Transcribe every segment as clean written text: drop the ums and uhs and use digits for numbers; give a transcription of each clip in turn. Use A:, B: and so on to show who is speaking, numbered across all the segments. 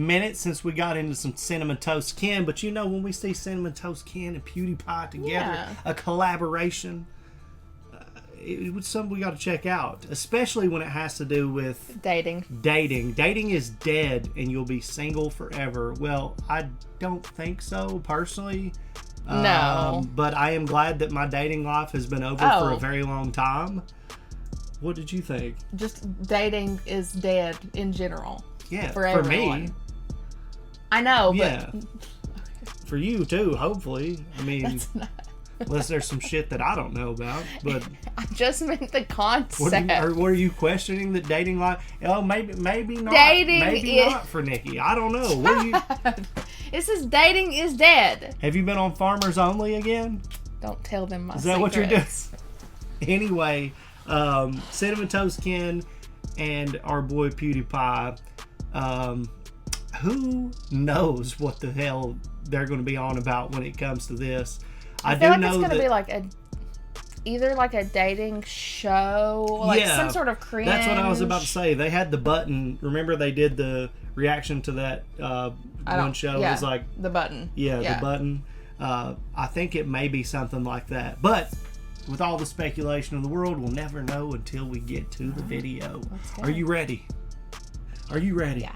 A: minute since we got into some Cinnamon Toast Ken, but you know, when we see Cinnamon Toast Ken and PewDiePie together, a collaboration, it's something we got to check out, especially when it has to do with
B: dating.
A: Dating is dead and you'll be single forever. Well, I don't think so, personally.
B: No.
A: But I am glad that my dating life has been over for a very long time. What did you think?
B: Just dating is dead in general.
A: Yeah,
B: for everyone.
A: Me.
B: I know, but...
A: Yeah. For you, too, hopefully. I mean, unless there's some shit that I don't know about. But
B: I just meant the concept.
A: Were you questioning the dating life? Oh, maybe not.
B: Dating
A: maybe not for Nikki. I don't know. What do you...
B: It says dating is dead.
A: Have you been on Farmers Only again?
B: Don't tell them my secrets.
A: Is that what you're doing? Anyway, Cinnamon Toast Ken and our boy PewDiePie. Who knows what the hell they're going to be on about when it comes to this?
B: I feel like it's going to be like either like a dating show, like some sort of cringe.
A: That's what I was about to say. They had the button. Remember they did the reaction to that one show?
B: Yeah,
A: it was like
B: the button.
A: Yeah, the button. I think it may be something like that. But with all the speculation in the world, we'll never know until we get to the video. Are you ready? Are you ready?
B: Yeah.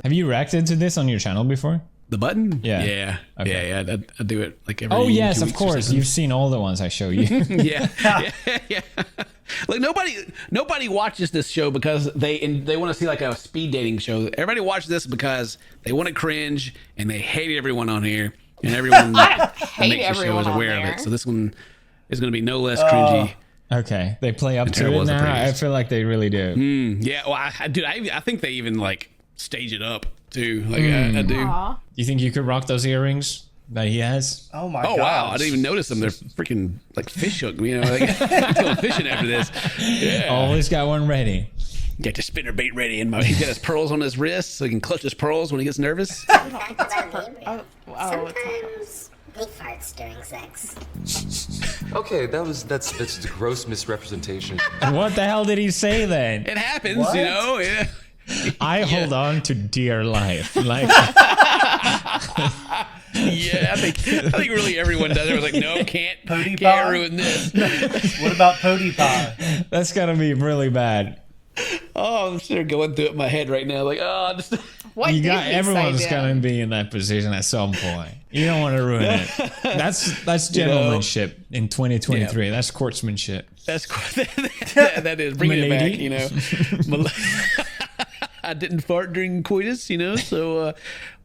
C: Have you reacted to this on your channel before?
D: The button?
C: Yeah.
D: Yeah. Okay. Yeah. I do it like every.
C: Oh yes,
D: 2
C: of
D: weeks
C: course. You've seen all the ones I show you.
D: yeah. Like nobody watches this show because they want to see like a speed dating show. Everybody watches this because they want to cringe and they hate everyone on here, and everyone that makes the show is aware of it. So this one is going to be no less cringy.
C: Okay, they play up to it now. I feel like they really do.
D: Yeah, well, I think they even like stage it up too. Like I do.
B: Aww.
C: You think you could rock those earrings that he has?
A: Oh my god!
D: Oh wow! I didn't even notice them. They're freaking like fish hook. You know, like, I'm going fishing after this. Yeah.
C: Always got one ready.
D: Get your spinner bait ready, and he's got his pearls on his wrist, so he can clutch his pearls when he gets nervous.
E: Sometimes he farts during sex.
F: Okay, that's a gross misrepresentation.
C: What the hell did he say then?
D: It happens, you know. Yeah.
C: I hold on to dear life. Like,
D: yeah, I think really everyone does. It was like, no, can't ruin this.
A: What about PewDiePie?
C: That's gotta be really bad.
D: Oh, I'm sure going through it in my head right now. Like, oh, just.
B: What
C: everyone's gonna be in that position at some point. You don't want to ruin it. That's gentlemanship in 2023. Yeah. That's courtsmanship.
D: That's that is bringing it back. You know, I didn't fart during coitus. You know, so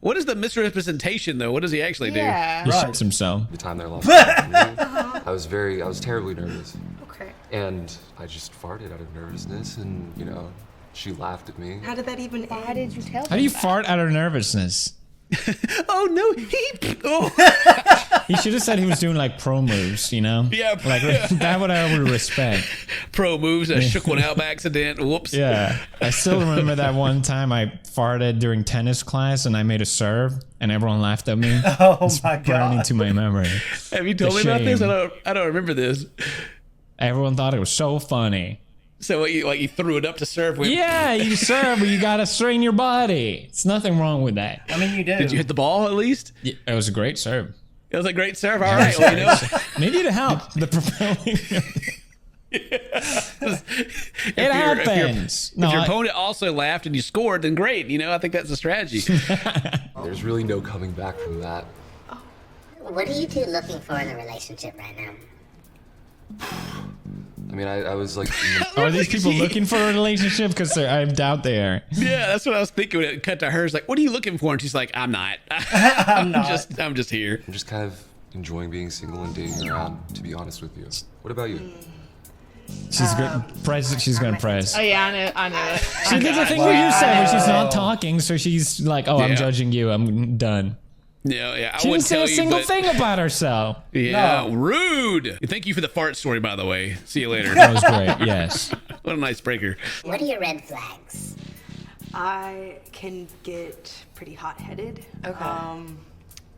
D: what is the misrepresentation though? What does he actually do?
C: He shits himself.
F: The time there lost. I was terribly nervous.
E: Okay.
F: And I just farted out of nervousness, and you know, she laughed at me.
E: How did that even? Why did you tell?
C: How do you fart out of nervousness?
D: Oh no!
C: He should have said he was doing like pro moves, you know?
D: Yeah,
C: like that would I would respect.
D: Pro moves. I shook one out by accident. Whoops.
C: Yeah, I still remember that one time I farted during tennis class and I made a serve and everyone laughed at me.
A: Oh my god!
C: Burned into my memory.
D: Have you told me about this? I don't remember this.
C: Everyone thought it was so funny.
D: So what, you threw it up to serve with?
C: Yeah, you serve, but you gotta strain your body. It's nothing wrong with that.
A: I mean, you do.
D: Did you hit the ball at least?
C: Yeah, it was a great serve.
D: It was a great serve. All right, well, you know,
C: maybe to help the propelling. It happens.
D: If your opponent also laughed and you scored, then great. You know, I think that's a strategy.
F: There's really no coming back from that.
E: What are you two looking for in a relationship right now?
F: I mean, I was like...
C: Are these people looking for a relationship? Because I doubt they are.
D: Yeah, that's what I was thinking when it cut to her. It's like, what are you looking for? And she's like, I'm not. I'm just here.
F: I'm just kind of enjoying being single and dating around, to be honest with you. What about you?
C: She's good. She's gonna press.
B: Oh yeah, I knew it.
C: She did the thing where you said where she's not talking, so she's like, "Oh, I'm judging you. I'm done."
D: Yeah.
C: She didn't say a single thing about herself.
D: Yeah, no. Rude. Thank you for the fart story, by the way. See you later.
C: That was great. Yes.
D: What a nice breaker.
E: What are your red flags?
G: I can get pretty hot-headed. Okay.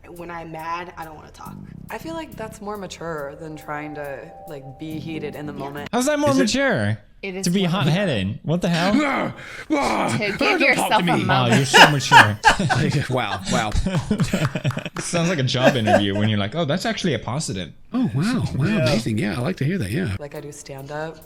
G: When I'm mad, I don't want to talk.
H: I feel like that's more mature than trying to like be heated in the moment.
C: How's that more mature?
B: It is
C: To be hot-headed. What the hell?
B: To give yourself a
C: Oh,
B: moment.
C: you're so mature.
D: Wow.
C: Sounds like a job interview when you're like, oh, that's actually a positive.
D: Oh, wow. Amazing. Yeah, I like to hear that. Yeah.
H: Like I do stand-up.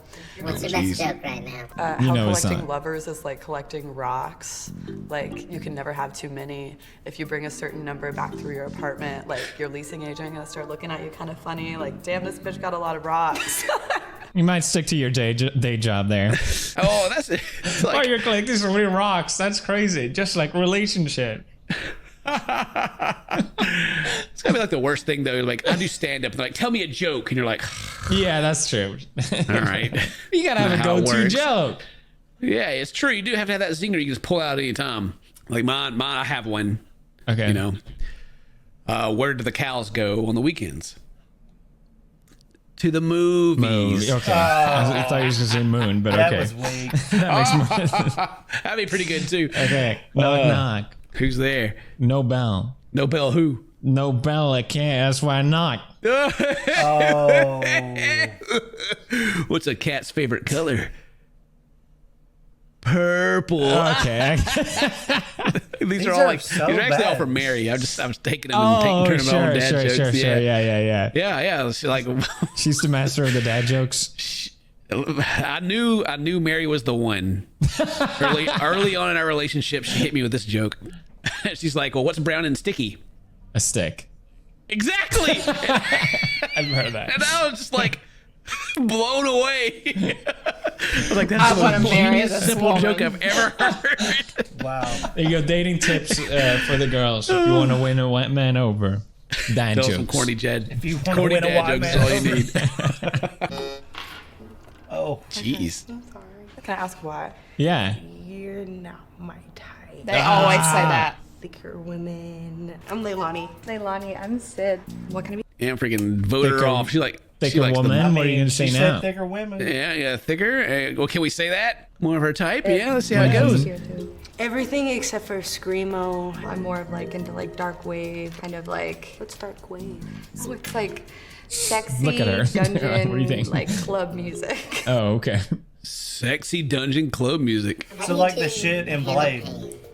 E: What's your best joke right now?
C: You
H: How
C: know it's
H: collecting
C: not.
H: lovers is like collecting rocks. Like you can never have too many. If you bring a certain number back through your apartment, like your leasing agent gonna start looking at you kind of funny. Like, damn, this bitch got a lot of rocks.
C: You might stick to your day job there.
D: Oh, that's it. It's
C: Oh,
D: like,
C: you're like, these are really rocks. That's crazy. Just like relationship.
D: it's gotta be like the worst thing though. Like, I do stand up and they're like, tell me a joke. And you're like,
C: Yeah, that's true.
D: all right.
C: You gotta have a
D: How it
C: go-to
D: works.
C: joke.
D: Yeah, it's true. You do have to have that zinger you can just pull out any time. Like mine, I have one.
C: Okay.
D: You know, where do the cows go on the weekends? To the movies.
C: Okay. I thought you was gonna say moon, but
A: That
C: okay.
A: was weak.
C: That makes more sense.
D: That'd be pretty good too.
C: Okay. Knock knock.
D: Who's there?
C: No bell.
D: No bell. Who?
C: No bell. I can't. That's why I knock.
A: Oh.
D: What's a cat's favorite color? Purple.
C: Okay.
D: These are all like
A: so
D: these are actually all
A: bad.
D: from Mary. I was taking them and
C: Oh,
D: turning them on dad jokes.
C: sure. Yeah.
D: Yeah. It's like
C: She's the master of the dad jokes.
D: I knew Mary was the one. Early on in our relationship, she hit me with this joke. She's like, "Well, what's brown and sticky?"
C: A stick.
D: Exactly.
C: I've heard that.
D: And I was just like blown away. I was like,
B: I
D: that's
B: wanna
D: the
B: marry
D: most
B: this
D: simple
B: woman.
D: joke I've ever heard.
A: Wow.
C: There you go. Dating tips for the girls. If you want to win a white man over, dad
D: Tell
C: jokes.
D: some corny dad.
A: If you want to
D: Corny
A: win a
D: dad
A: white
D: jokes
A: man
D: is all you need.
A: Oh.
D: Jeez.
G: I'm sorry. Can I ask why?
C: Yeah.
G: You're not my type.
B: They always say that.
G: Thicker women. I'm Leilani.
B: Leilani, I'm Sid. What can I be?
D: And freaking voted her
C: Thicker-
D: off. She like she
C: Thicker
D: likes
C: woman. What are you gonna
A: she
C: say
A: said
C: now?
A: thicker women.
D: Yeah, thicker. Well, can we say that? More of her type? Yeah, let's see how it goes.
G: Everything except for screamo.
I: I'm more of like into like dark wave, kind of like
G: What's dark wave?
I: so it's like sexy
C: Look at her.
I: dungeon
C: What do you think?
I: like club music.
C: Oh, okay.
D: Sexy dungeon club music.
A: So like the shit in Blade.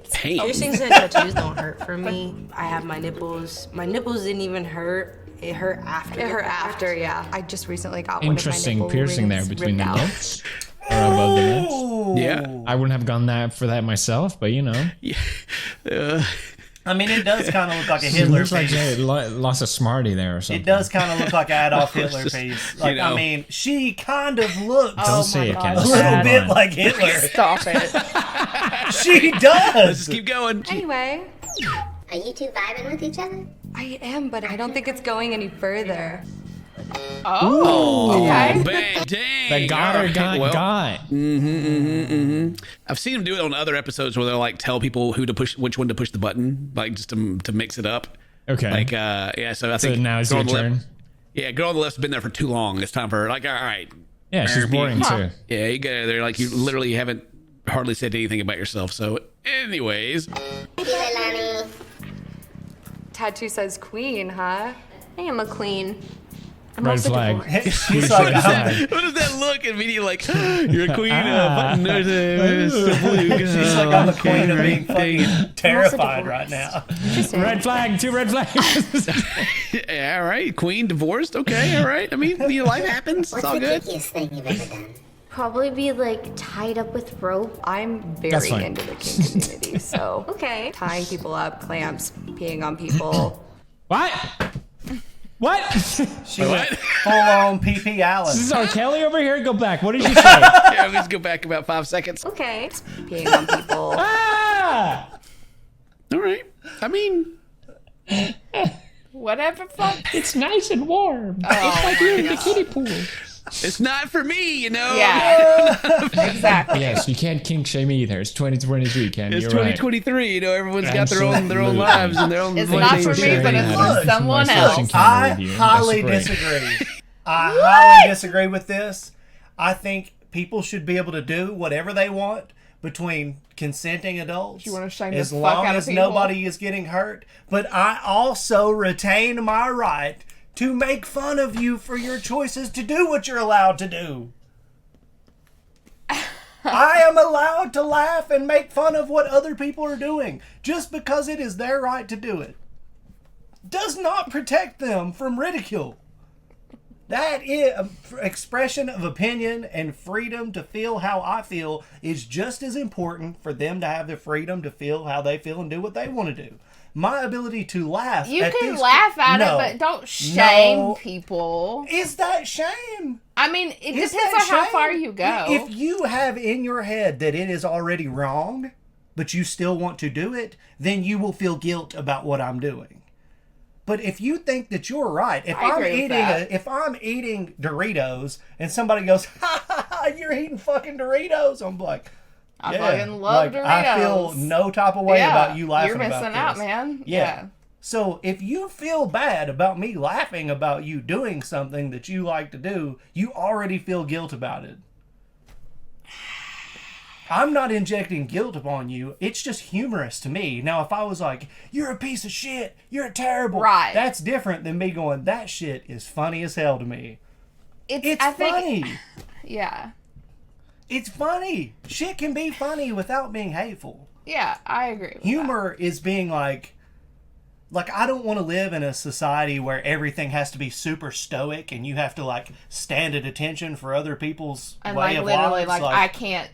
D: Paint.
G: Piercings and tattoos don't hurt for me. I have my nipples. My nipples didn't even hurt. It hurt after.
I: It hurt after, yeah. I just recently got one
C: Interesting
I: of my nipple
C: piercing there
I: rings
C: between
I: ripped
C: the
I: out.
C: nips. Or above the nips.
A: Ooh.
D: Yeah.
C: I wouldn't have gone for that myself, but you know.
A: I mean, it does kind of look like a Hitler
C: Looks like
A: piece.
C: they lost a Smartie there or something.
A: It does kind of look like an Adolf Hitler
D: just,
A: piece. Like,
D: you know.
A: I mean, she kind of looks
C: Don't say it,
B: God.
C: Ken.
A: a
C: It's
A: little
C: fine.
A: bit like Hitler.
B: Stop it.
A: She
D: Let's
A: does.
D: just keep going.
I: Anyway,
E: Are you two vibing with each other?
I: I am, but I don't think it's going any further.
B: Oh, okay.
D: Bang, dang.
C: The got her
D: All right,
C: got
D: well,
C: got.
D: I've seen them do it on other episodes where they'll like tell people which one to push the button, like just to mix it up.
C: Okay.
D: Like yeah, so I
C: So
D: think
C: now it's
D: girl
C: your
D: on the left-
C: turn.
D: Yeah, girl on the left's been there for too long. It's time for her. Like, all right.
C: Yeah, she's boring too.
D: Yeah, you get there like you literally haven't hardly said anything about yourself. So, anyways,
E: Thank you, Leilani.
I: Tattoo says queen, huh?
E: I am a queen.
I: I'm
C: Red
I: also
C: flag.
I: divorced.
A: She's like,
D: what does that look? And immediately like, you're a queen of
A: she's like, I'm the queen of being fucking terrified
I: divorced.
A: right now.
C: Red flag. 2 red flags.
D: Yeah, all right, queen divorced. Okay, all right. I mean, life happens. It's
E: What's
D: all
E: the
D: good.
E: kinkiest thing you've ever done?
J: Probably be like tied up with rope.
I: I'm
C: That's
I: very
C: fine.
I: into the kink community, so
J: Okay.
I: tying people up, clamps, peeing on people.
C: What? What?
A: She went full on PP Allen.
C: This is R. Kelly over here. Go back. What did you say?
D: Yeah, let's go back about 5 seconds.
J: Okay.
I: Peeing on people.
C: Ah!
D: All right. I mean,
B: Whatever fuck.
C: It's nice and warm.
B: Oh,
C: it's like you're in the kiddie pool.
D: it's not for me, you know.
B: Yeah. Exactly.
C: Yes, you can't kink shame either. It's 2023, Ken.
D: It's
C: You're right.
D: 2023. You know, everyone's got their own
C: Absolutely.
D: lives and their own.
B: It's
D: ways
B: not
D: they
B: for
D: do
B: me,
D: it.
B: but it's
C: Look,
B: for someone
C: my
B: else.
C: searching
A: I
C: camera with you.
A: highly
C: That's great.
A: disagree. I highly disagree with this. I think people should be able to do whatever they want between consenting adults.
B: You wanna shame the
A: as
B: fuck
A: long
B: out of
A: as
B: people?
A: nobody is getting hurt. But I also retain my right to make fun of you for your choices to do what you're allowed to do. I am allowed to laugh and make fun of what other people are doing just because it is their right to do it. Does not protect them from ridicule. That is expression of opinion, and freedom to feel how I feel is just as important for them to have the freedom to feel how they feel and do what they want to do. My ability to laugh.
B: You can laugh at it, but don't shame people.
A: Is that shame?
B: I mean, it depends on how far you go.
A: If you have in your head that it is already wrong, but you still want to do it, then you will feel guilt about what I'm doing. But if you think that you're right, if I'm eating Doritos and somebody goes, "Ha ha ha, you're eating fucking Doritos," I'm like,
B: I fucking love Doritos.
A: I feel no type of way about you laughing about this.
B: You're missing out, man.
A: Yeah. So if you feel bad about me laughing about you doing something that you like to do, you already feel guilt about it. I'm not injecting guilt upon you. It's just humorous to me. Now, if I was like, "You're a piece of shit, you're terrible,"
B: right,
A: that's different than me going, "That shit is funny as hell to me." It's funny.
B: Yeah.
A: It's funny. Shit can be funny without being hateful.
B: Yeah, I agree with
A: Humor is being like, I don't want to live in a society where everything has to be super stoic and you have to, like, stand at attention for other people's way of life.
B: Like, I can't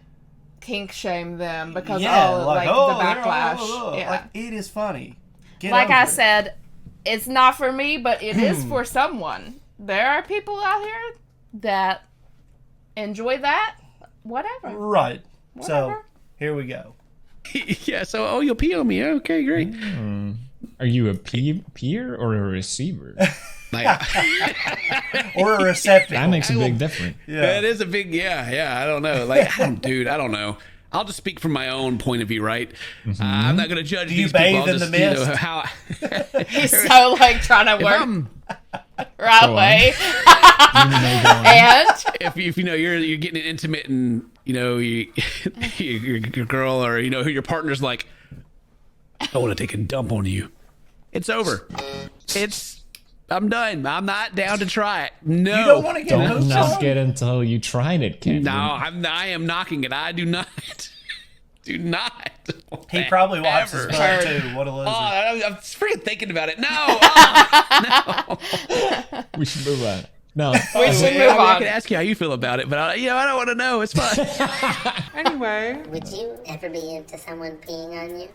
B: kink shame them because, the backlash. Yeah.
A: Like, it is funny.
B: Like I said, it's not for me, but it is for someone. There are people out here that enjoy that. Whatever.
A: Right.
B: Whatever.
A: So, here we go.
D: Yeah, so, you'll pee on me. Okay, great.
C: Are you a peer or a receiver?
A: Or a receptacle.
C: That makes a big difference.
D: Yeah, it is a big, I don't know. Like, I don't know. I'll just speak from my own point of view, right? I'm not going to judge these people.
A: Do you bathe in the mist?
D: How
B: He's so, like, trying to work right way. And
D: if you know you're getting it intimate and your girl or who your partner's like, "I want to take a dump on you," it's over. I'm done. I'm not down to try it. No,
A: you don't want to get
C: Don't knock it until you tried it, Ken.
D: No, I am knocking it. I do not. Do not.
A: He probably watches her too. What a loser.
D: I'm freaking thinking about it. No. No.
C: We should move on. No.
B: We should move on.
D: I can ask you how you feel about it, but I don't want to know. It's fine.
H: Anyway.
E: Would you ever be into someone peeing on you?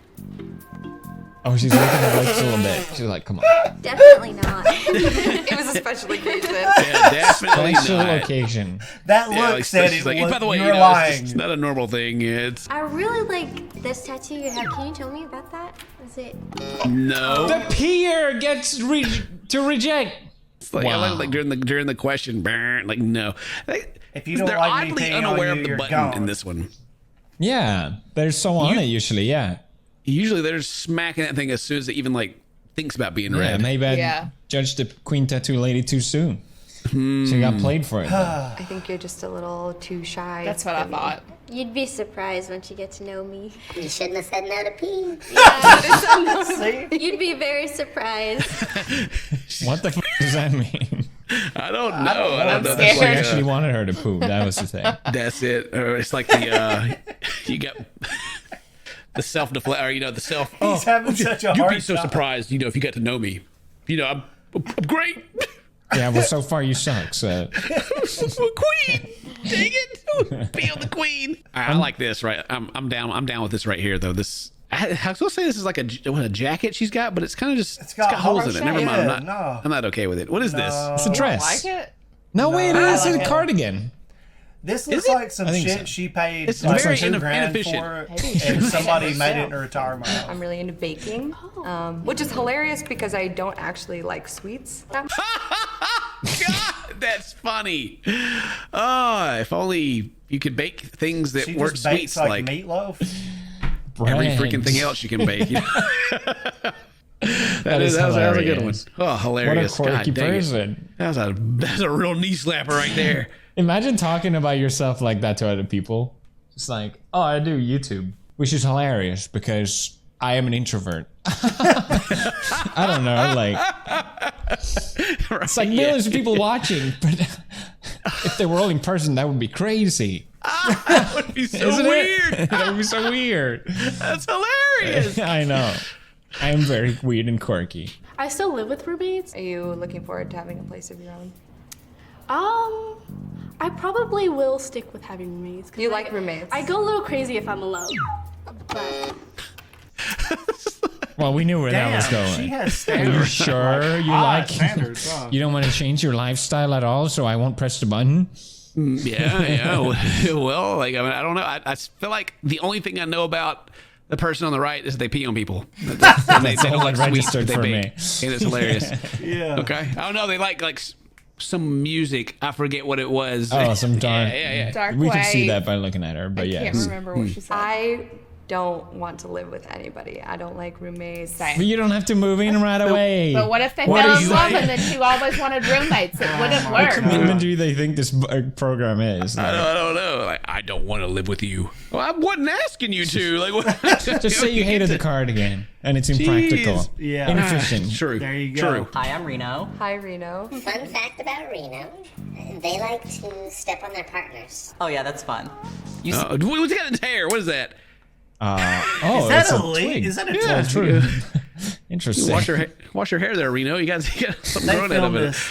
C: Oh, she's making her lips a little bit. She's like, come on.
I: Definitely not.
H: It was a special occasion.
D: Yeah, definitely
C: Special
D: not.
C: occasion.
A: That look said it.
D: Like, by the way,
A: you're lying.
D: It's not a normal thing.
I: I really like this tattoo you have. Can you tell me about that? Is it?
D: No.
C: The peer gets to reject.
D: It's like,
C: wow.
D: like during the question, like no.
A: If you don't
D: they're
A: like me
D: oddly
A: peeing
D: unaware
A: on you,
D: of the
A: you're
D: button
A: gone.
D: in this one.
C: Yeah, they're so on it usually. Yeah.
D: Usually they're just smacking that thing as soon as it even like thinks about being read.
C: Maybe I judged the queen tattoo lady too soon. She got played for it.
I: I think you're just a little too shy.
B: That's what I thought.
I: You'd be surprised once you get to know me.
E: You shouldn't have said no to pee.
I: Yeah. You'd be very surprised.
C: What the f does that mean?
D: I don't know. I don't know.
C: She actually wanted her to poop. That was the thing.
D: That's it. Or it's like the you got the self-deflect, or the self.
A: He's having such a
D: You'd
A: hard
D: be so
A: time.
D: surprised, if you got to know me. I'm great.
C: Yeah, well, so far you suck. So.
D: Queen, dang it! Be on the queen. I like this. Right, I'm down. I'm down with this right here, though. This. I was gonna say this is like a jacket she's got, but it's kind of just it's got holes in it. Never mind. I'm not okay with it. What is this?
C: It's a dress.
B: I like it.
C: No, wait, it's a cardigan.
A: This looks like some shit she paid
D: It's
A: like
D: very
A: $2,000 for it, and somebody made it in a retirement house.
H: I'm really into baking, which is hilarious because I don't actually like sweets.
D: God, that's funny. Oh, if only you could bake things that
A: She
D: weren't
A: just bakes
D: sweets
A: like meatloaf.
D: every freaking thing else you can bake. That was a good one. Oh, hilarious.
C: What a quirky
D: God, dang it.
C: person.
D: That's a real knee slapper right there.
C: Imagine talking about yourself like that to other people. It's like, oh, I do YouTube, which is hilarious because I am an introvert. I don't know, like it's like millions of people watching, but if they were all in person, that would be crazy.
D: That would be so
C: Isn't
D: weird.
C: it? That would be so weird.
D: That's hilarious.
C: I know. I am very weird and quirky.
K: I still live with roommates.
L: Are you looking forward to having a place of your own?
K: I probably will stick with having roommates.
L: You like roommates?
K: I go a little crazy if I'm alone. But
C: Well, we knew where that was going.
A: She has
C: Are
A: standards.
C: you sure you like
A: standards?
C: You don't want to change your lifestyle at all, so I won't press the button?
D: Yeah. Well, like I don't know. I feel like the only thing I know about the person on the right is they pee on people. They don't like sweets, but they
C: for
D: bake.
C: me.
D: And it's hilarious.
A: Yeah.
D: Okay. I don't know. They like some music. I forget what it was.
C: Oh, some dark.
D: Yeah.
B: Dark
C: We
B: Way.
C: can see that by looking at her, but
B: I
C: yes.
B: can't remember what she said.
L: I don't want to live with anybody. I don't like roommates.
C: But you don't have to move in right away.
B: But what if they
C: What
B: fell
C: is
B: in love
C: that?
B: and then you always wanted roommates? It wouldn't
C: What
B: work.
C: commitment do they think this program is?
D: I don't know. Like, I don't want to live with you. Well, I wasn't asking you to. Like, what?
C: Just say you hated the cardigan and it's impractical.
A: Yeah.
C: Inefficient.
D: True.
A: There you go.
D: True.
E: Hi, I'm Reno.
L: Hi, Reno.
E: Fun fact about Reno, they like to step on their partners.
M: Oh yeah, that's fun.
D: What's got in his hair? What is that?
A: Is that
C: it's
A: a
C: twig.
A: leak? Is that a
D: Yeah.
A: twig?
C: Interesting.
D: Wash your hair there, Reno. You got something
A: They
D: growing out of
A: filmed
D: it.
A: this.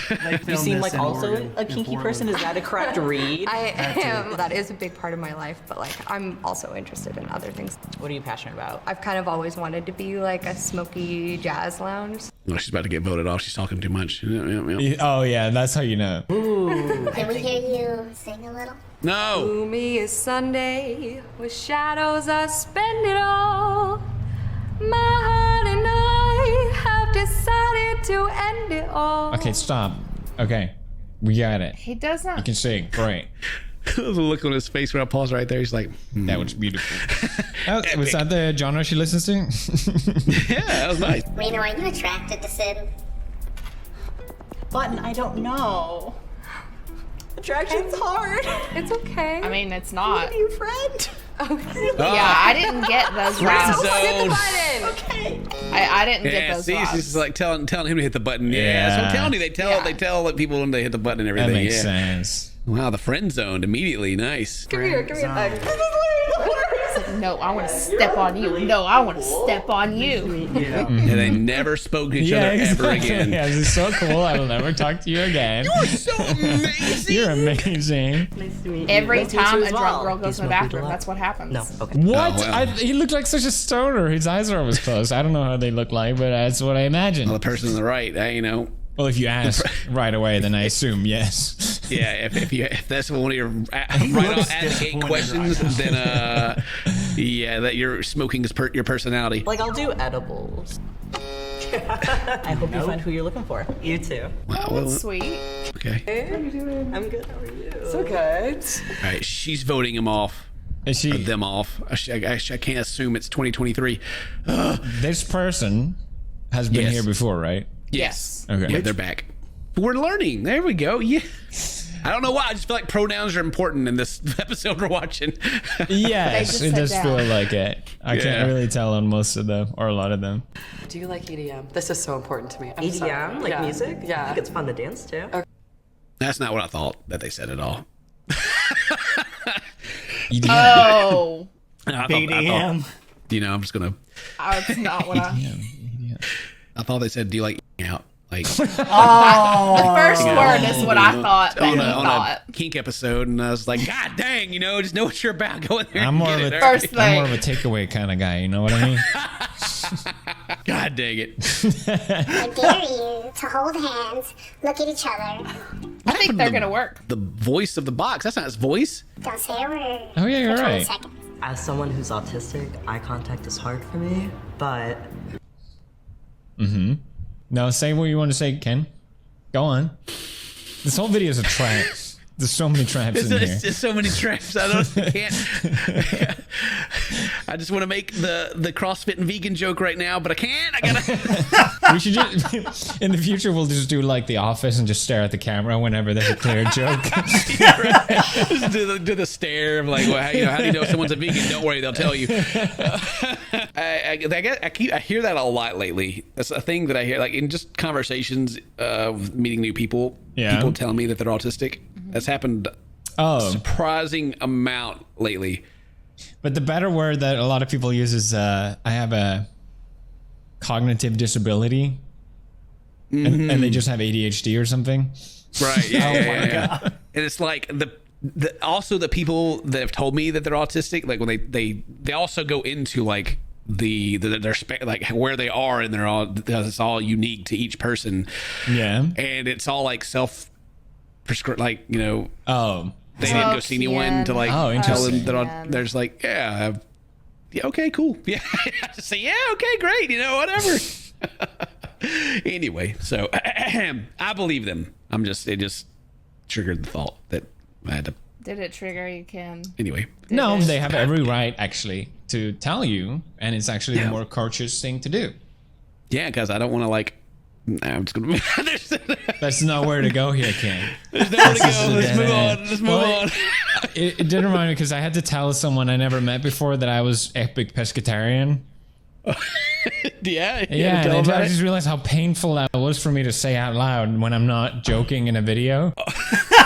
A: They
M: You
A: filmed
M: seem
A: this
M: like
A: in
M: also
A: Oregon,
M: a
A: in
M: kinky
A: Portland.
M: person. Is that a correct read?
L: I am. That is a big part of my life, but like I'm also interested in other things.
M: What are you passionate about?
L: I've kind of always wanted to be like a smoky jazz lounge.
D: Oh, she's about to get voted off. She's talking too much.
C: Oh, yeah, that's how you know.
E: Can we hear you sing a little?
D: No.
L: Gloomy is Sunday, with shadows I spend it all. My heart and I have decided to end it all.
C: Okay, stop. Okay, we got it.
B: He does not.
C: You can sing. Great.
D: The look on his face when I paused right there. He's like,
C: That was beautiful. Oh, was that the genre she listens to?
D: yeah, that was nice.
E: Reno, are you attracted to Sid?
M: Button, I don't know. Attraction's hard.
L: It's okay.
B: I mean, it's not.
M: You friend?
L: Okay.
B: Yeah, I didn't get those
D: Friend
B: vibes.
D: zone.
L: Hit the button.
M: Okay.
B: I didn't
D: Yeah,
B: get those
D: see,
B: vibes.
D: she's like telling him to hit the button. Yeah,
C: Yeah.
D: that's what I'm telling you. They tell
B: Yeah.
D: people when they hit the button and
C: That
D: everything.
C: makes
D: yeah.
C: sense.
D: Wow, the friend zoned immediately. Nice.
L: Give me a hug. This is
B: No, I want to step on you. No, I want to step on you.
A: Yeah.
D: And they never spoke to each other ever again.
C: Yeah, this is so cool. I will never talk to you again.
D: You're so amazing.
C: You're amazing.
M: Nice to meet
B: Every
M: Nice to meet
B: time
M: you
B: a
M: as
B: drunk
M: well.
B: girl
M: Do you
B: goes in the
M: smoke weed a
B: bathroom,
M: lot?
B: that's what happens.
M: No. Okay.
C: What?
D: Oh, wow.
C: He looked like such a stoner. His eyes are always closed. I don't know how they look like, but that's what I imagine.
D: Well, the person on the right, you know.
C: Well, if you ask right away, then I assume yes.
D: Yeah, if that's one of your right on
A: looks
D: advocate
A: disappointed
D: questions,
A: right
D: then yeah, that you're smoking is your personality.
M: Like I'll do edibles. I hope you find who you're looking for. You too.
D: Wow,
B: Oh, that's sweet.
D: Okay.
M: Hey, how you doing? I'm good. How are you?
H: So good.
D: All right, she's voting him off.
C: Is she?
D: Or them off. I can't assume it's 2023.
C: This person has been
D: Yes.
C: here before, right?
B: Yes.
C: Okay.
D: Yeah, they're back. We're learning. There we go. Yeah. I don't know why. I just feel like pronouns are important in this episode we're watching.
C: Yes,
B: just
C: it
B: said
C: does
B: that.
C: feel like it. I
D: Yeah.
C: can't really tell on most of them, or a lot of them.
H: Do you like EDM? This is so important to me. I'm
M: EDM,
H: sorry.
M: like
H: Yeah.
M: music? I
H: Yeah.
M: think it's fun to dance to.
D: That's not what I thought that they said at all.
C: EDM.
B: Oh,
D: I
A: BDM.
D: thought, you know, I'm just gonna.
B: that's not what I.
D: I thought they said, "Do you like eating out?" Like
B: The first word is what I thought that
D: on
B: he
D: a
B: thought.
D: kink episode, and I was like, "God dang, you know, just know what you're about. Go in there."
C: I'm
D: and
C: more
D: get
C: of
D: it,
C: a
D: all right?
B: First
C: I'm more of
B: thing.
C: a takeaway kind of guy. You know what I mean?
D: God dang it!
E: I dare you to hold hands, look at each other.
B: I think they're gonna work.
D: The voice of the box. That's not his voice.
E: Don't say a word.
C: Oh yeah, you're
E: for 20
C: right.
E: seconds.
M: As someone who's autistic, eye contact is hard for me, but
C: No, say what you want to say, Ken. Go on. This whole video is a trap. There's so many traps in here.
D: It's just so many traps. I can't. I just want to make the CrossFit and vegan joke right now, but I can't. I gotta.
C: We should just, in the future, we'll just do like The Office and just stare at the camera whenever there's a clear joke.
D: Just do the stare of like, well, how do you know if someone's a vegan? Don't worry, they'll tell you. I hear that a lot lately. That's a thing that I hear, like in just conversations, meeting new people.
C: Yeah.
D: People telling me that they're autistic. That's happened surprising amount lately.
C: But the better word that a lot of people use is I have a cognitive disability, and they just have ADHD or something.
D: Right. Yeah. And it's like also the people that have told me that they're autistic, like when they also go into like their like where they are, and they're all, because it's all unique to each person. Yeah. And it's all like self-prescribed, like, you know. Oh. They didn't go see anyone to like tell them that there's like, yeah, okay, cool. Yeah. Just say, yeah, okay, great. You know, whatever. Anyway, so I believe them. It just triggered the thought that I had to.
B: Did it trigger you, Ken?
D: Anyway.
C: No, they have every right actually to tell you, and it's actually the more courteous thing to do.
D: Yeah, because I don't want to like. I'm just gonna.
C: That's nowhere to go here, Ken.
D: There's nowhere to go. Let's move on.
C: It did remind me because I had to tell someone I never met before that I was epic pescatarian.
D: Yeah,
C: and I just realized how painful that was for me to say out loud when I'm not joking in a video.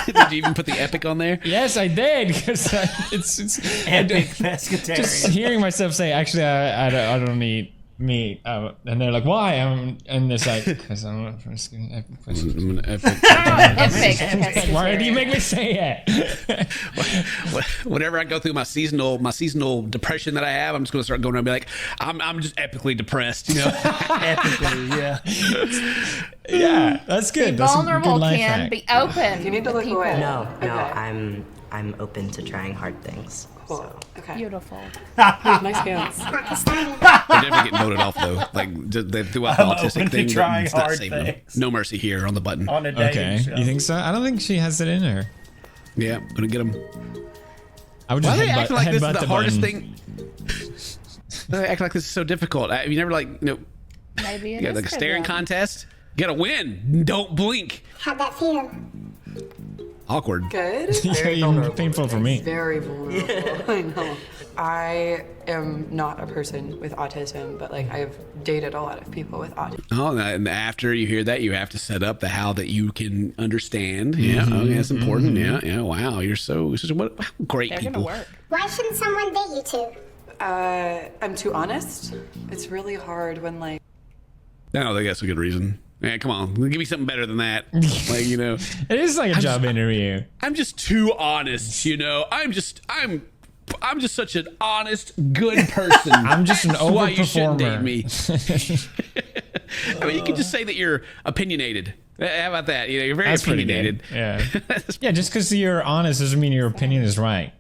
D: Did you even put the epic on there?
C: Yes, I did, because it's
A: epic pescatarian.
C: Just hearing myself say, actually, I don't eat meat, and they're like, why? And it's like, because I'm an epic.
B: Epic.
C: Why do you make me say it?
D: Whenever I go through my seasonal depression that I have, I'm just going to start going around and be like, I'm just epically depressed, you know.
A: Epically, yeah.
C: Yeah, that's good.
B: Be vulnerable, Ken. Be open.
G: You need to look away.
M: No, I'm open to trying hard things.
G: Cool.
M: So.
G: Okay.
B: Beautiful.
G: Nice hands.
D: They never get voted off though. Like they threw out the autistic thing.
A: Trying
D: it's not
A: hard
D: saving them.
A: things.
D: No mercy here on the button.
A: On a dating
C: Okay,
A: show.
C: you think so? I don't think she has it in her.
D: Yeah, gonna get them.
C: I would just
D: Why are they acting like this is
C: headbutt
D: the hardest
C: button.
D: thing? They act like this is so difficult. You never like, you know,
B: Maybe it
D: you got
B: is
D: like a
B: for
D: staring
B: them.
D: contest. You gotta win. Don't blink.
E: How'd that feel?
D: Awkward.
G: Good.
C: Very painful for me.
G: Very vulnerable. I know. I am not a person with autism, but like I've dated a lot of people with autism.
D: Oh, and after you hear that, you have to set up the how that you can understand. Yeah, okay, that's important. Yeah. Wow, you're such what great
B: They're
D: people.
B: gonna work.
E: Why shouldn't someone date you two?
G: I'm too honest. It's really hard when like.
D: I don't think that's a good reason. Man, come on, give me something better than that. Like, you know,
C: It is like a job interview.
D: I'm just too honest. You know, I'm just such an honest, good person.
C: I'm just an
D: That's why you shouldn't date
C: overperformer.
D: me. I mean, you can just say that you're opinionated. How about that? You know, you're very
C: That's pretty
D: opinionated.
C: good. Yeah. Yeah, just because you're honest doesn't mean your opinion is right.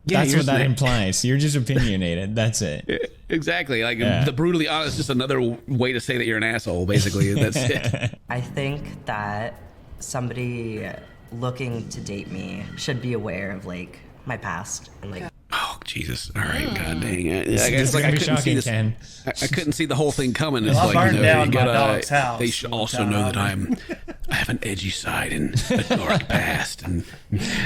D: Yeah,
C: That's
D: you're
C: what that
D: just-
C: implies. You're just opinionated. That's it.
D: Exactly. Like
C: Yeah.
D: the brutally honest, just another way to say that you're an asshole. Basically, that's it.
M: I think that somebody looking to date me should be aware of like my past and like.
D: Oh Jesus! All right, God dang it!
C: This is
D: like
C: gonna
D: I
C: be
D: couldn't see
C: shocking,
D: this.
C: Ken.
D: I couldn't see the whole thing coming. It's
A: Well, I
D: like,
A: burned down
D: you
A: my
D: gotta.
A: dog's house
D: They should
A: one
D: also
A: time.
D: know that I have an edgy side and a dark past, and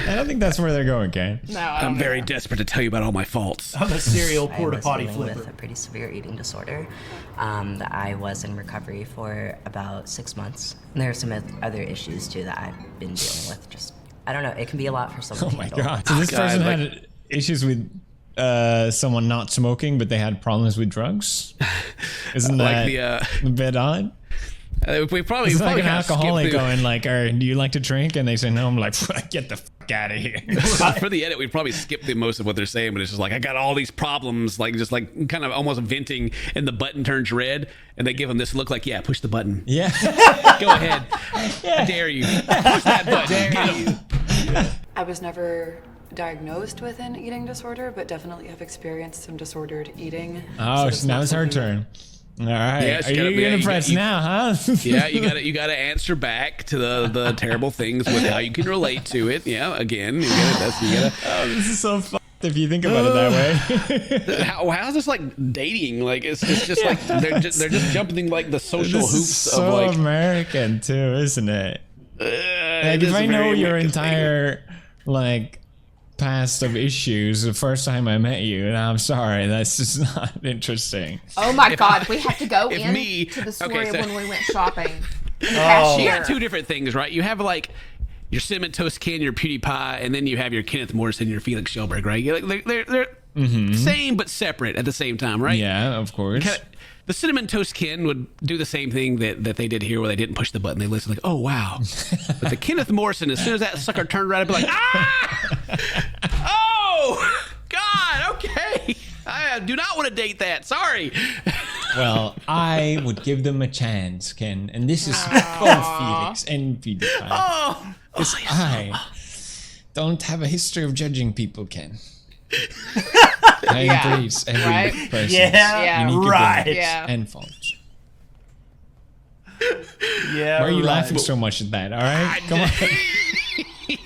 C: I don't think that's where they're going, Ken.
B: No, I
D: I'm
B: don't
D: very
B: know.
D: desperate to tell you about all my faults.
A: I'm a serial
M: I
A: porta
M: was
A: potty
M: dealing with
A: flipper.
M: a pretty severe eating disorder that I was in recovery for about 6 months. And there are some other issues too that I've been dealing with. Just I don't know. It can be a lot for someone.
C: Oh
M: to
C: my
M: handle.
C: God. So this
D: God,
C: person
D: like-
C: had issues with someone not smoking, but they had problems with drugs? Isn't
D: Like
C: that
D: the,
C: a bit odd?
D: we probably
C: It's like
D: probably
C: an
D: kinda skipped
C: alcoholic
D: through-
C: going like, do you like to drink? And they say no. I'm like, get the fuck out of here.
D: For the edit, we probably skipped through most of what they're saying, but it's just like I got all these problems, like just like kind of almost venting, and the button turns red, and they give them this look like, yeah, push the button,
C: Yeah.
D: go ahead, I dare you, push that button, get 'em.
G: I was never diagnosed with an eating disorder, but definitely have experienced some disordered eating.
C: Oh,
G: it's
C: now
G: not
C: it's her
G: something-
C: turn. All right.
D: Yes,
C: Are you gonna press now, huh?
D: Yeah, you got to answer back to the terrible things with how you can relate to it. Yeah, again, you gotta.
C: Oh, this is so fucked if you think about it that way.
D: How's this like dating? Like it's just like they're just jumping like the social
C: This is
D: hoops
C: so
D: of like.
C: American too, isn't it? Like
D: it
C: if
D: is
C: I
D: a
C: know
D: very
C: your
D: American thing.
C: entire like past of issues the first time I met you, and I'm sorry, that's just not interesting.
B: Oh my God, we have to go
D: if
B: into
D: me-
B: the story
D: okay, so-
B: of when we went shopping. In the
D: You
B: cashier.
D: got two different things, right? You have like your Cinnamon Toast Ken, your PewDiePie, and then you have your Kenneth Morrison, your Felix Schellberg, right? They're same but separate at the same time, right?
C: Yeah, of course.
D: The Cinnamon Toast Ken would do the same thing that they did here, where they didn't push the button. They listened like, oh, wow. But the Kenneth Morrison, as soon as that sucker turned around, I'd be like, ah! Oh, God, okay. I do not want to date that. Sorry.
C: Well, I would give them a chance, Ken. And this is both Felix and PewDiePie.
D: Oh,
C: I don't have a history of judging people, Ken. I embrace every person's unique abilities and faults.
A: Yeah.
C: Why are you laughing so much at that? All right, come on.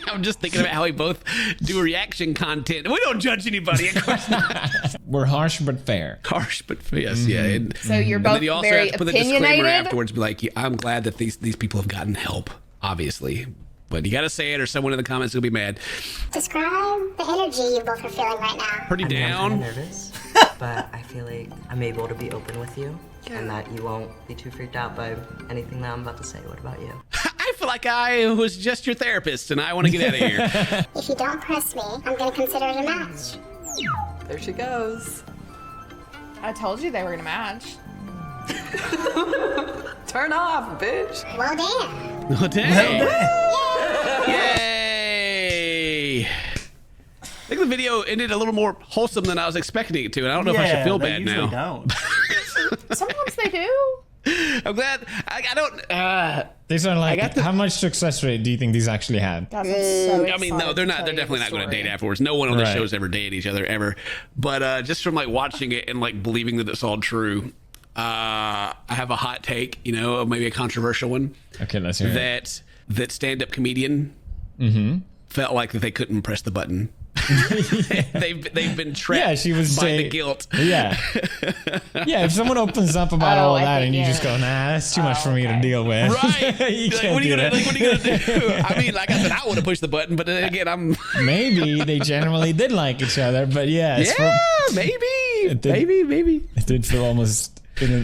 D: I'm just thinking about how we both do reaction content. We don't judge anybody, of course not.
C: We're harsh but fair.
D: Harsh but fair, yes, yeah. And,
B: So you're both
D: then you also
B: very
D: have to put the disclaimer
B: opinionated?
D: afterwards, be like, I'm glad that these people have gotten help, obviously. But you got to say it, or someone in the comments will be mad.
E: Describe the energy you both are feeling right now.
D: Pretty down.
M: I'm nervous, but I feel like I'm able to be open with you, and that you won't be too freaked out by anything that I'm about to say. What about you?
D: I feel like I was just your therapist, and I want to get out of here.
E: If you don't press me, I'm going to consider it a match.
H: There she goes.
B: I told you they were gonna match.
H: Turn off, bitch.
E: Well, damn.
D: Well, dang. Yay! I think the video ended a little more wholesome than I was expecting it to, and I don't know if I should feel bad now.
A: Don't.
B: Sometimes they do.
D: I'm glad. I don't.
C: These are like, how much success rate do you think these actually had?
D: I mean, no, they're not. They're definitely not going to date afterwards. No one on the show's ever dated each other ever. But just from like watching it and like believing that it's all true, I have a hot take. You know, maybe a controversial one.
C: Okay, let's hear it.
D: That stand-up comedian felt like that they couldn't press the button. they've been trapped by the guilt.
C: Yeah. Yeah, if someone opens up about all that and you just go, nah, that's too much for me to deal with.
D: Right.
C: You can't
D: what are you
C: do
D: gonna,
C: that.
D: like, what are you gonna do? I mean, like I said, I want to push the button, but then again, I'm...
C: Maybe they generally did like each other, but maybe. It did feel almost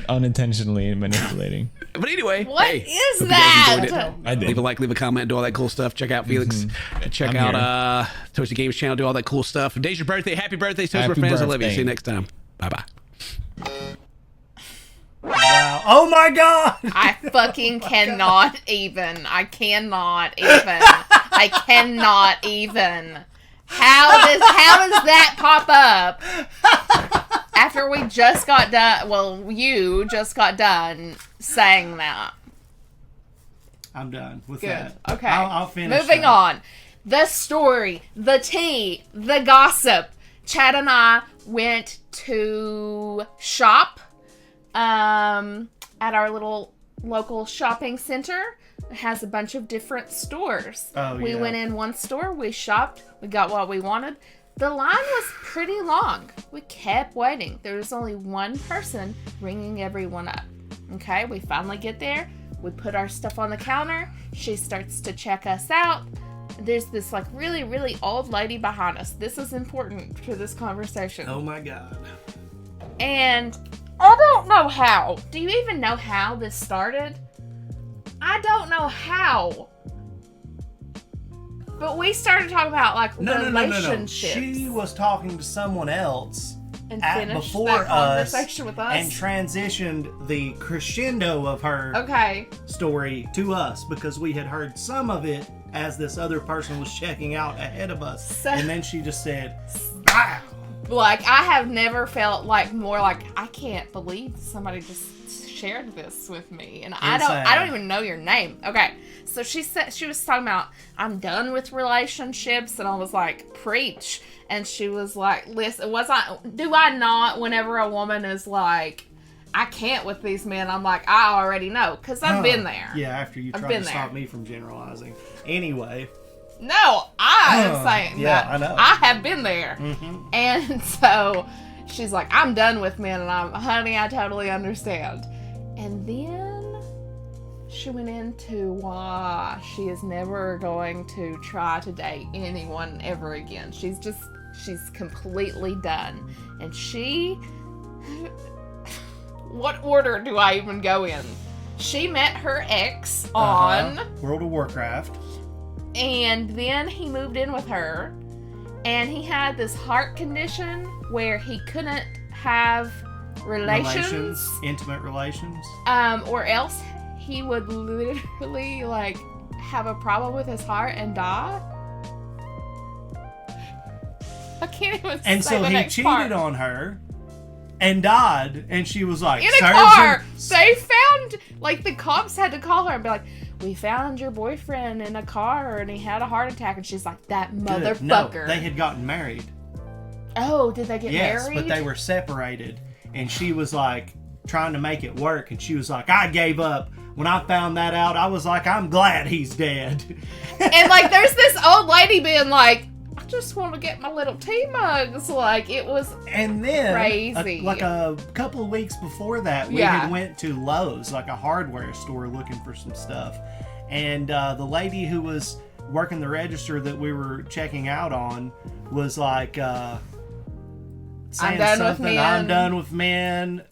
C: unintentionally manipulating.
D: But anyway,
B: what
D: hey,
B: is
D: hope
B: that?
D: you guys enjoyed it.
C: I did.
D: Leave a like, leave a comment, do all that cool stuff. Check out Felix. Check
C: I'm
D: out Toasty Games channel, do all that cool stuff. Today's your birthday. Happy birthday, Toast. We're
C: Happy
D: fans. I love you.
C: birthday.
D: See you next time. Bye-bye.
A: Wow. Oh my God.
B: I fucking cannot even. I cannot even. I cannot even. How does that pop up after we just got done? Well, you just got done saying that.
A: I'm done with
B: Good.
A: that.
B: Okay.
A: I'll finish.
B: Moving on. The story, the tea, the gossip. Chad and I went to shop at our little local shopping center. It has a bunch of different stores. We went in one store, we shopped, we got what we wanted. The line was pretty long. We kept waiting. There was only one person ringing everyone up. Okay, we finally get there. We put our stuff on the counter. She starts to check us out. There's this like really, really old lady behind us. This is important for this conversation.
A: Oh my God.
B: And I don't know how. Do you even know how this started? I don't know how. But we started talking about like relationships.
A: She was talking to someone else
B: and finished
A: before
B: that conversation with us
A: and transitioned the crescendo of her story to us because we had heard some of it as this other person was checking out ahead of us. And then she just said, wow.
B: Like, I have never felt like more like, I can't believe somebody just shared this with me. And I don't even know your name. Okay. So she said, she was talking about, I'm done with relationships. And I was like, preach. And she was like, listen, do I not, whenever a woman is like, I can't with these men, I'm like, I already know. Because I've been there.
A: Yeah, after you tried to stop me from generalizing. Anyway.
B: No, I am saying that.
A: I know.
B: I have been there. Mm-hmm. And so she's like, I'm done with men. And I'm, honey, I totally understand. And then she went into why she is never going to try to date anyone ever again. She's completely done. And what order do I even go in? She met her ex on
A: World of Warcraft.
B: And then he moved in with her, and he had this heart condition where he couldn't have relations,
A: intimate relations,
B: or else he would literally like have a problem with his heart and die. I can't even say
A: and so
B: the
A: he
B: next
A: cheated
B: part.
A: on her and died, and she was like,
B: In a car. They found, like, the cops had to call her and be like, we found your boyfriend in a car and he had a heart attack. And she's like, that motherfucker.
A: No, they had gotten married.
B: Oh, did they get married?
A: Yes, but they were separated. And she was like trying to make it work. And she was like, I gave up. When I found that out, I was like, I'm glad he's dead.
B: And like, there's this old lady being like, I just want to get my little tea mugs. Like, it was
A: and then,
B: crazy.
A: Like a couple of weeks before that, we had went to Lowe's, like a hardware store, looking for some stuff. And the lady who was working the register that we were checking out on was like, saying something, I'm done with men.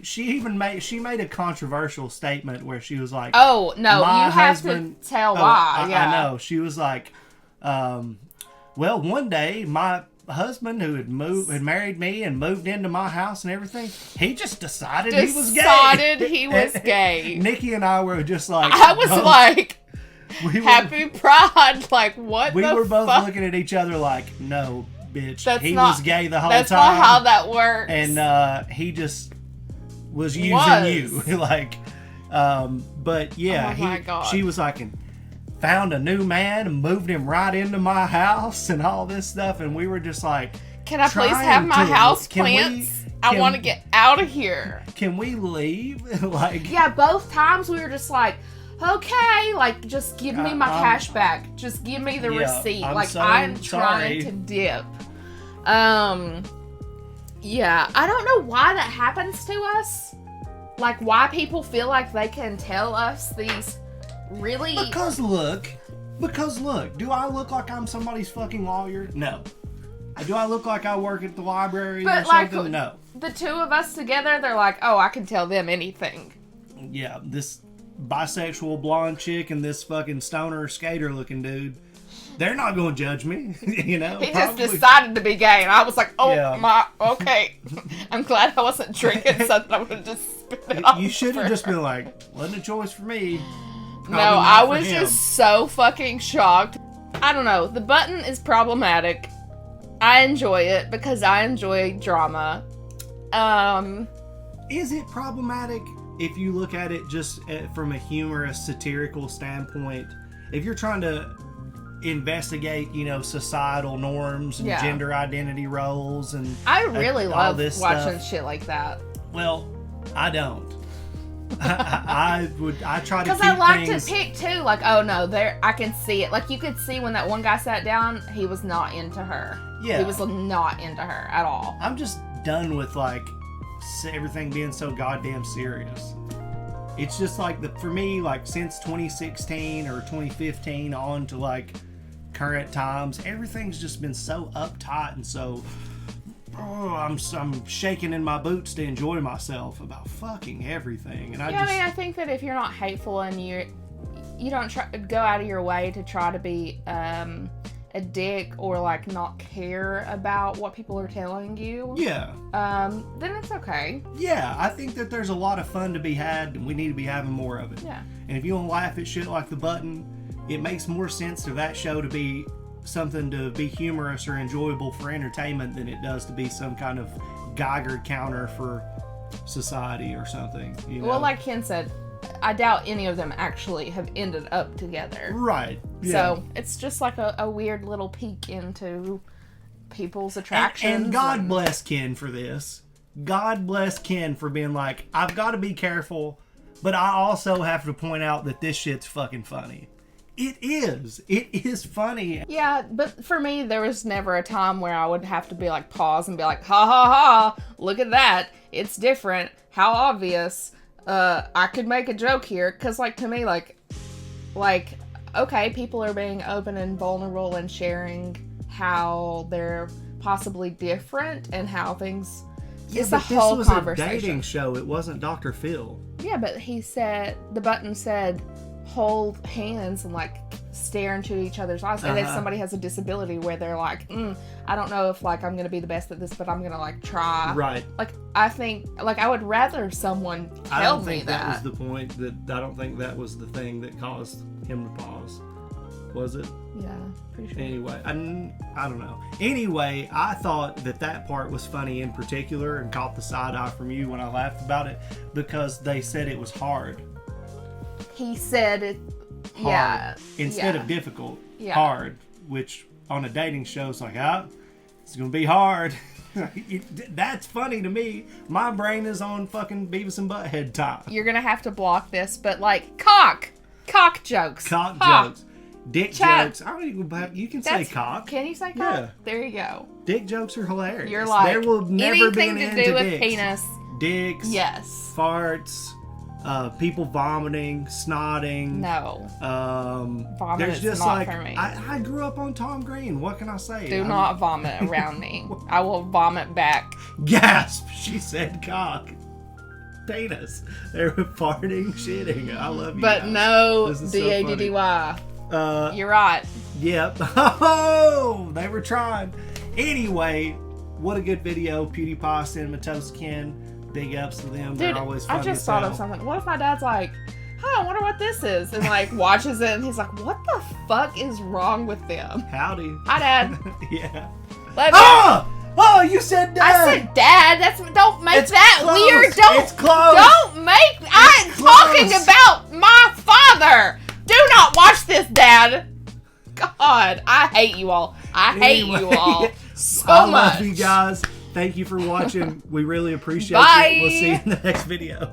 A: She made a controversial statement where she was like,
B: oh, no, you have to tell why.
A: I know. She was like, well, one day my husband who had married me and moved into my house and everything, he just decided he was gay. Nikki and I were just like,
B: I was like, happy pride. Like, what
A: we
B: the
A: were both
B: fuck?
A: looking at each other like, no, bitch.
B: That's
A: he
B: not,
A: was gay the whole time.
B: That's not how that works.
A: And he just was using you. Like, but yeah, she was like, found a new man and moved him right into my house and all this stuff, and we were just like,
B: can I please have my house plants? I want to get out of here.
A: Can we leave? Like,
B: yeah, both times we were just like, okay, like, just give me my cash back. Just give me the receipt. I'm trying to dip. Yeah, I don't know why that happens to us. Like, why people feel like they can tell us these really...
A: Because look, do I look like I'm somebody's fucking lawyer? No. Do I look like I work at the library or something? No.
B: The two of us together, they're like, oh, I can tell them anything.
A: Yeah, this bisexual blonde chick and this fucking stoner skater looking dude, they're not going to judge me, you know?
B: He just decided to be gay, and I was like, okay. I'm glad I wasn't drinking something. I would have just spit it off.
A: You should have just been like, wasn't a choice for me.
B: No, I was just so fucking shocked. I don't know. The button is problematic. I enjoy it because I enjoy drama.
A: Is it problematic if you look at it just from a humorous, satirical standpoint? If you're trying to investigate, societal norms and gender identity roles and
B: I really love
A: this
B: watching
A: stuff.
B: Shit like that.
A: Well, I don't. I try to
B: because I like to pick too. Like, oh no, I can see it. Like, you could see when that one guy sat down, he was not into her.
A: Yeah,
B: he was not into her at all.
A: I'm just done with like everything being so goddamn serious. It's just like for me, like since 2016 or 2015 on to like current times, everything's just been so uptight and so. I'm shaking in my boots to enjoy myself about fucking everything, and
B: I think that if you're not hateful and you don't go out of your way to try to be a dick or like not care about what people are telling you, then it's okay.
A: Yeah, I think that there's a lot of fun to be had, and we need to be having more of it.
B: Yeah. And
A: if you want to laugh at shit like The Button, it makes more sense to that show to be something to be humorous or enjoyable for entertainment than it does to be some kind of Geiger counter for society or something.
B: Well, like Ken said, I doubt any of them actually have ended up together.
A: Right. Yeah.
B: So it's just like a weird little peek into people's attractions.
A: And God bless Ken for this. God bless Ken for being like, I've got to be careful, but I also have to point out that this shit's fucking funny. It is. It is funny.
B: Yeah, but for me, there was never a time where I would have to be like, pause and be like, ha ha ha, look at that. It's different. How obvious. I could make a joke here. Because, like, to me, like, okay, people are being open and vulnerable and sharing how they're possibly different and how things...
A: Yeah,
B: it's the
A: this
B: whole
A: was
B: conversation.
A: a dating show. It wasn't Dr. Phil.
B: Yeah, but he said, the button said, hold hands and like stare into each other's eyes. And if somebody has a disability where they're like, I don't know if like I'm gonna be the best at this, but I'm gonna like try.
A: Right.
B: Like I think like I would rather someone tell me that.
A: I don't think that was the point. I don't think that was the thing that caused him to pause. Was it?
B: Yeah, pretty sure.
A: Anyway, I don't know. Anyway, I thought that part was funny in particular and caught the side eye from you when I laughed about it because they said it was hard.
B: He said it.
A: Hard.
B: Yeah.
A: Instead of difficult,
B: yeah.
A: hard, which on a dating show is like, it's gonna be hard. That's funny to me. My brain is on fucking Beavis and Butthead time.
B: You're gonna have to block this, but like cock jokes,
A: jokes, dick jokes. I don't even. You can say cock.
B: Can you say cock?
A: Yeah.
B: There you go.
A: Dick jokes are hilarious.
B: You're like
A: there will never be an
B: anything
A: end
B: to do with
A: dicks.
B: penis.
A: Dicks.
B: Yes.
A: Farts. People vomiting, snotting.
B: No. Vomit
A: There's
B: is
A: just
B: not
A: like
B: for me.
A: I grew up on Tom Green. What can I say?
B: Do not vomit around me. I will vomit back.
A: Gasp! She said cock. Penis. They were farting, shitting. I love you.
B: But
A: guys.
B: no
A: This is so
B: DADDY. You're right.
A: Yep. Oh, they were trying. Anyway, what a good video. PewDiePie, cinnamontoastken. Big ups to them.
B: Dude,
A: They're always fun
B: I just
A: as
B: thought
A: hell.
B: of something. What if my dad's like, I wonder what this is, and like watches it, and he's like, what the fuck is wrong with them?
A: Howdy.
B: Hi, Dad.
A: Yeah.
B: Oh,
A: you said dad.
B: I said dad. Don't make that
A: close.
B: weird.
A: It's close.
B: Don't make. I'm talking about my father. Do not watch this, Dad. God, I hate you all. I hate you all so
A: I
B: much.
A: love you guys. Thank you for watching. We really appreciate
B: Bye.
A: you. We'll see you in the next video.